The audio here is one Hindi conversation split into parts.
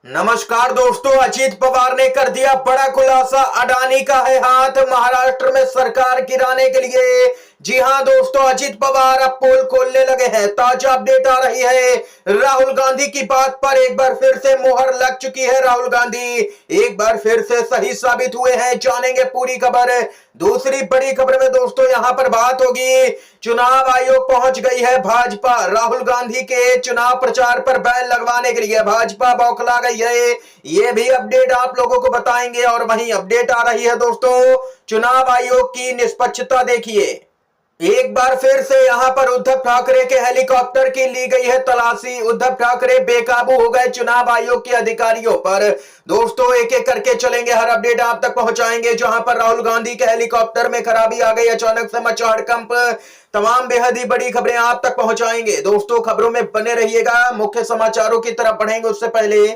नमस्कार दोस्तों, अजीत पवार ने कर दिया बड़ा खुलासा। अडानी का है हाथ महाराष्ट्र में सरकार गिराने के लिए। जी हां दोस्तों, अजीत पवार अब पोल खोलने लगे हैं। ताजा अपडेट आ रही है। राहुल गांधी की बात पर एक बार फिर से मोहर लग चुकी है। राहुल गांधी एक बार फिर से सही साबित हुए हैं। जानेंगे पूरी खबर। दूसरी बड़ी खबर में दोस्तों यहां पर बात होगी, चुनाव आयोग पहुंच गई है भाजपा। राहुल गांधी के चुनाव प्रचार पर बैन लगवाने के लिए भाजपा बौखला गई है। ये भी अपडेट आप लोगों को बताएंगे। और वहीं अपडेट आ रही है दोस्तों, चुनाव आयोग की निष्पक्षता देखिए। एक बार फिर से यहां पर उद्धव ठाकरे के हेलीकॉप्टर की ली गई है तलाशी। उद्धव ठाकरे बेकाबू हो गए चुनाव आयोग के अधिकारियों पर। दोस्तों एक एक करके चलेंगे, हर अपडेट आप तक पहुंचाएंगे। जहां पर राहुल गांधी के हेलीकॉप्टर में खराबी आ गई, अचानक से मचा हड़कंप। तमाम बेहद ही बड़ी खबरें आप तक पहुंचाएंगे। दोस्तों खबरों में बने रहिएगा। मुख्य समाचारों की तरफ बढ़ेंगे उससे पहले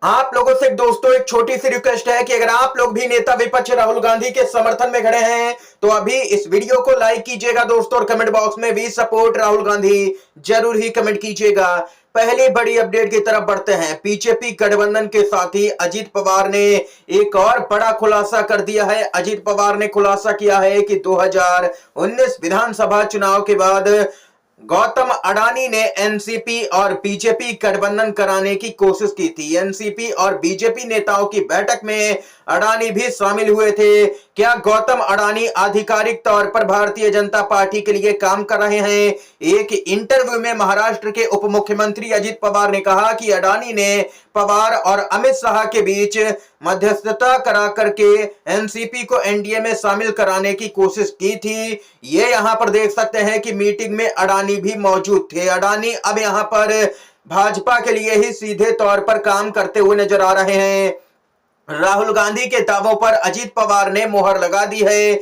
आप लोगों से दोस्तों एक छोटी सी रिक्वेस्ट है कि अगर आप लोग भी नेता विपक्ष राहुल गांधी के समर्थन में खड़े हैं तो अभी इस वीडियो को लाइक कीजिएगा दोस्तों, और कमेंट बॉक्स में वी सपोर्ट राहुल गांधी जरूर ही कमेंट कीजिएगा। पहली बड़ी अपडेट की तरफ बढ़ते हैं। बीजेपी गठबंधन के साथी अजीत पवार ने एक और बड़ा खुलासा कर दिया है। अजीत पवार ने खुलासा किया है कि 2019 विधानसभा चुनाव के बाद गौतम अडानी ने एनसीपी और बीजेपी गठबंधन कराने की कोशिश की थी। एनसीपी और बीजेपी नेताओं की बैठक में अडानी भी शामिल हुए थे। क्या गौतम अडानी आधिकारिक तौर पर भारतीय जनता पार्टी के लिए काम कर रहे हैं? एक इंटरव्यू में महाराष्ट्र के उप मुख्यमंत्री अजीत पवार ने कहा कि अडानी ने पवार और अमित शाह के बीच मध्यस्थता करा करके एनसीपी को एनडीए में शामिल कराने की कोशिश की थी। ये यहां पर देख सकते हैं कि मीटिंग में अडानी भी मौजूद थे। अडानी अब यहां पर भाजपा के लिए ही सीधे तौर पर काम करते हुए नजर आ रहे हैं। राहुल गांधी के दावों पर अजीत पवार ने मोहर लगा दी है।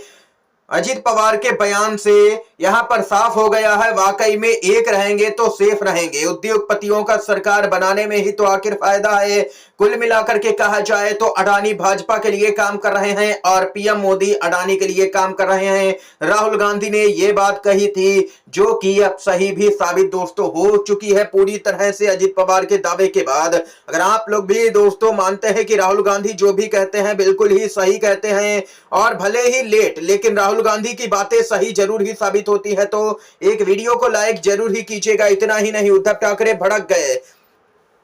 अजीत पवार के बयान से यहां पर साफ हो गया है, वाकई में एक रहेंगे तो सेफ रहेंगे। उद्योगपतियों का सरकार बनाने में ही तो आखिर फायदा है। कुल मिलाकर के कहा जाए तो अडानी भाजपा के लिए काम कर रहे हैं और पीएम मोदी अडानी के लिए काम कर रहे हैं। राहुल गांधी ने यह बात कही थी, जो कि अब सही भी साबित दोस्तों हो चुकी है पूरी तरह से अजीत पवार के दावे के बाद। अगर आप लोग भी दोस्तों मानते हैं कि राहुल गांधी जो भी कहते हैं बिल्कुल ही सही कहते हैं और भले ही लेट लेकिन राहुल गांधी की बातें सही जरूर ही साबित होती है, तो एक वीडियो को लाइक जरूर ही कीजिएगा। इतना ही नहीं, उद्धव ठाकरे भड़क गए।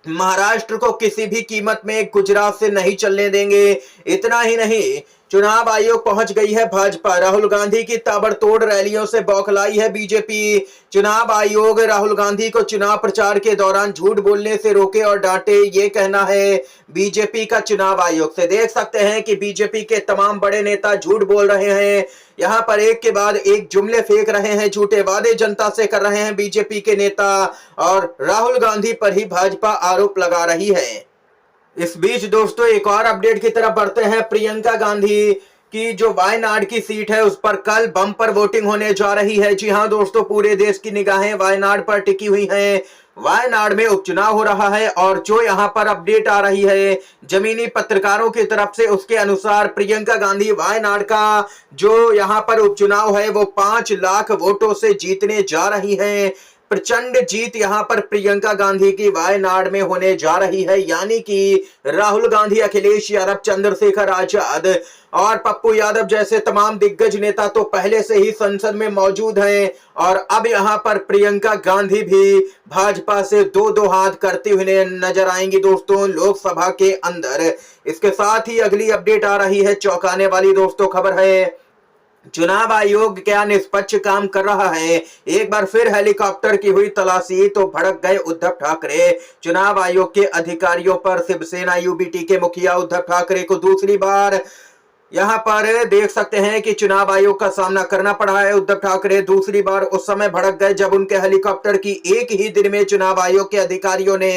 महाराष्ट्र को किसी भी कीमत में गुजरात से नहीं चलने देंगे। इतना ही नहीं, चुनाव आयोग पहुंच गई है भाजपा। राहुल गांधी की ताबड़तोड़ रैलियों से बौखलाई है बीजेपी। चुनाव आयोग राहुल गांधी को चुनाव प्रचार के दौरान झूठ बोलने से रोके और डांटे, ये कहना है बीजेपी का चुनाव आयोग से। देख सकते हैं कि बीजेपी के तमाम बड़े नेता झूठ बोल रहे हैं। यहां पर एक के बाद एक जुमले फेंक रहे हैं, झूठे वादे जनता से कर रहे हैं बीजेपी के नेता, और राहुल गांधी पर ही भाजपा आरोप लगा रही है। इस बीच दोस्तों एक और अपडेट की तरफ बढ़ते हैं। प्रियंका गांधी की जो वायनाड की सीट है उस पर कल बम्पर वोटिंग होने जा रही है। जी हां दोस्तों, पूरे देश की निगाहें वायनाड पर टिकी हुई हैं। वायनाड में उपचुनाव हो रहा है और जो यहां पर अपडेट आ रही है जमीनी पत्रकारों की तरफ से, उसके अनुसार प्रियंका गांधी वायनाड का जो यहां पर उपचुनाव है वो 5 लाख वोटों से जीतने जा रही हैं। प्रचंड जीत यहां पर प्रियंका गांधी की वायनाड में होने जा रही है। यानी कि राहुल गांधी, अखिलेश यादव, चंद्रशेखर आजाद और पप्पू यादव जैसे तमाम दिग्गज नेता तो पहले से ही संसद में मौजूद हैं, और अब यहां पर प्रियंका गांधी भी भाजपा से दो दो हाथ करते हुए नजर आएंगी दोस्तों लोकसभा के अंदर। इसके साथ ही अगली अपडेट आ रही है, चौंकाने वाली दोस्तों खबर है। चुनाव आयोग क्या निष्पक्ष काम कर रहा है? एक बार फिर हेलीकॉप्टर की हुई तलाशी तो भड़क गए उद्धव ठाकरे। चुनाव आयोग के अधिकारियों पर शिवसेना यूबीटी के मुखिया उद्धव ठाकरे को दूसरी बार यहां पर देख सकते हैं कि चुनाव आयोग का सामना करना पड़ा है। उद्धव ठाकरे दूसरी बार उस समय भड़क गए जब उनके हेलीकॉप्टर की एक ही दिन में चुनाव आयोग के अधिकारियों ने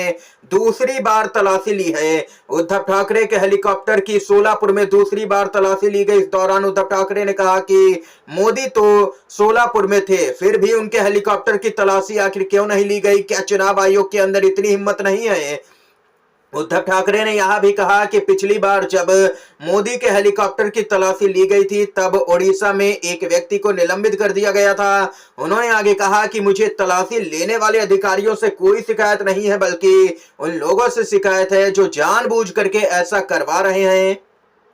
दूसरी बार तलाशी ली है। उद्धव ठाकरे के हेलीकॉप्टर की सोलापुर में दूसरी बार तलाशी ली गई। इस दौरान उद्धव ठाकरे ने कहा कि मोदी तो सोलापुर में थे, फिर भी उनके हेलीकॉप्टर की तलाशी आखिर क्यों नहीं ली गई? क्या चुनाव आयोग के अंदर इतनी हिम्मत नहीं है? उद्धव ठाकरे ने यहां भी कहा कि पिछली बार जब मोदी के हेलीकॉप्टर की तलाशी ली गई थी तब ओडिशा में एक व्यक्ति को निलंबित कर दिया गया था। उन्होंने आगे कहा कि मुझे तलाशी लेने वाले अधिकारियों से कोई शिकायत नहीं है, बल्कि उन लोगों से शिकायत है जो जानबूझ करके ऐसा करवा रहे हैं।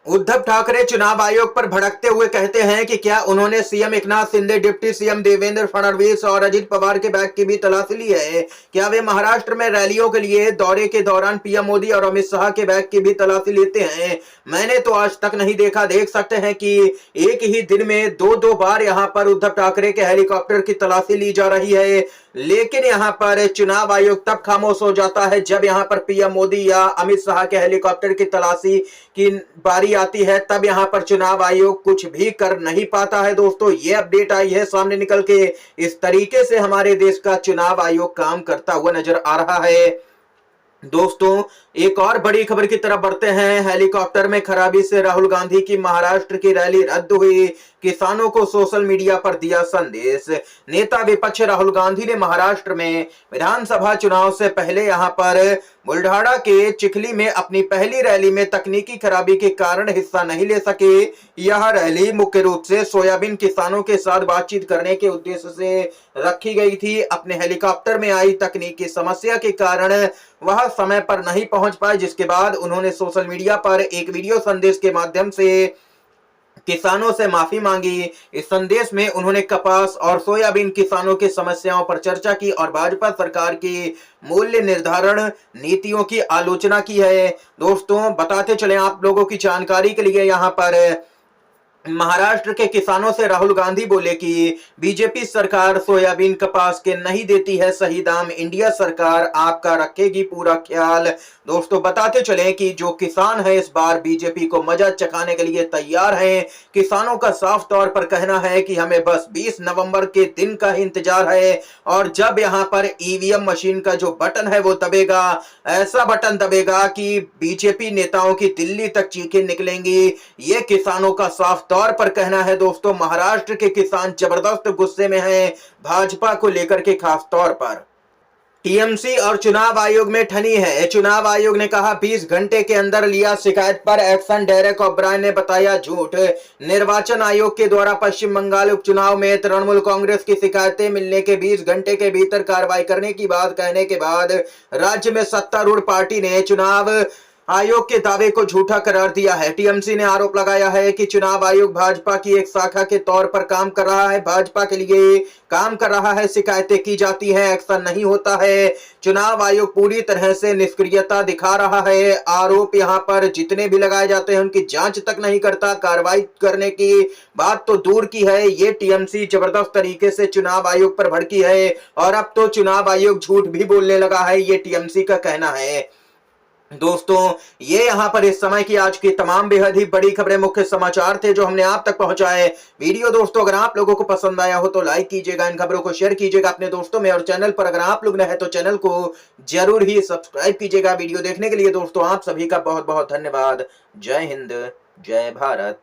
उद्धव ठाकरे चुनाव आयोग पर भड़कते हुए कहते हैं कि क्या उन्होंने CM Eknath Shinde, deputy CM Devendra Fadnavis और अजित पवार के बैग की भी तलाशी ली है? क्या वे महाराष्ट्र में रैलियों के लिए दौरे के दौरान पीएम मोदी और अमित शाह के बैग की भी तलाशी लेते हैं? मैंने तो आज तक नहीं देखा। देख सकते हैं कि एक ही दिन में दो बार यहां पर उद्धव ठाकरे के हेलीकॉप्टर की तलाशी ली जा रही है, लेकिन यहां पर चुनाव आयोग तब खामोश हो जाता है जब यहां पर पीएम मोदी या अमित शाह के हेलीकॉप्टर की तलाशी की बारी आती है। तब यहां पर चुनाव आयोग कुछ भी कर नहीं पाता है। दोस्तों, ये अपडेट आई है सामने निकल के। इस तरीके से हमारे देश का चुनाव आयोग काम करता हुआ नजर आ रहा है। दोस्तों, एक और बड़ी खबर की तरफ बढ़ते हैं। हेलीकॉप्टर में खराबी से राहुल गांधी की महाराष्ट्र की रैली रद्द हुई, किसानों को सोशल मीडिया पर दिया संदेश। नेता विपक्ष राहुल गांधी ने महाराष्ट्र में विधानसभा चुनाव से पहले यहां पर बुल्ढाणा के चिखली में अपनी पहली रैली में तकनीकी खराबी के कारण हिस्सा नहीं ले सके। यह रैली मुख्य रूप से सोयाबीन किसानों के साथ बातचीत करने के उद्देश्य से रखी गई थी। अपने हेलीकॉप्टर में आई तकनीकी समस्या के कारण वह समय पर नहीं पहुंच पाए, जिसके बाद उन्होंने सोशल मीडिया पर एक वीडियो संदेश के माध्यम से किसानों से माफी मांगी। इस संदेश में उन्होंने कपास और सोयाबीन किसानों की समस्याओं पर चर्चा की और भाजपा सरकार की मूल्य निर्धारण नीतियों की आलोचना की है। दोस्तों, बताते चले आप लोगों की जानकारी के लिए, यहाँ पर महाराष्ट्र के किसानों से राहुल गांधी बोले कि बीजेपी सरकार सोयाबीन कपास के नहीं देती है सही दाम, इंडिया सरकार आपका रखेगी पूरा ख्याल। दोस्तों, बताते चले कि जो किसान है इस बार बीजेपी को मजा चखाने के लिए तैयार हैं। किसानों का साफ तौर पर कहना है कि हमें बस 20 नवंबर के दिन का ही इंतजार है, और जब यहां पर ईवीएम मशीन का जो बटन है वो दबेगा, ऐसा बटन दबेगा कि बीजेपी नेताओं की दिल्ली तक चीखें निकलेंगी। ये किसानों का साफ तौर पर कहना है। दोस्तों, महाराष्ट्र के किसान जबरदस्त गुस्से में हैं भाजपा को लेकर के। खास तौर पर टीएमसी और चुनाव आयोग में ठनी है। चुनाव आयोग ने कहा 20 घंटे के अंदर लिया शिकायत पर एक्शन। डेरेक ओब्रायन ने बताया झूठ। निर्वाचन आयोग के द्वारा पश्चिम बंगाल उपचुनाव में तृणमूल कांग्रेस की शिकायतें मिलने के 20 घंटे के भीतर कार्रवाई करने की बात कहने के बाद राज्य में सत्तारूढ़ पार्टी ने चुनाव आयोग के दावे को झूठा करार दिया है। टीएमसी ने आरोप लगाया है कि चुनाव आयोग भाजपा की एक शाखा के तौर पर काम कर रहा है, भाजपा के लिए काम कर रहा है। शिकायतें की जाती हैं, एक्शन नहीं होता है। चुनाव आयोग पूरी तरह से निष्क्रियता दिखा रहा है। आरोप यहां पर जितने भी लगाए जाते हैं उनकी जांच तक नहीं करता। कार्रवाई करने की बात तो दूर की है। ये टीएमसी जबरदस्त तरीके से चुनाव आयोग पर भड़की है और अब तो चुनाव आयोग झूठ भी बोलने लगा है, ये टीएमसी का कहना है। दोस्तों, ये यहां पर इस समय की आज की तमाम बेहद ही बड़ी खबरें, मुख्य समाचार थे जो हमने आप तक पहुंचाए। वीडियो दोस्तों अगर आप लोगों को पसंद आया हो तो लाइक कीजिएगा, इन खबरों को शेयर कीजिएगा अपने दोस्तों में, और चैनल पर अगर आप लोग नए हैं तो चैनल को जरूर ही सब्सक्राइब कीजिएगा। वीडियो देखने के लिए दोस्तों आप सभी का बहुत बहुत धन्यवाद। जय हिंद, जय भारत।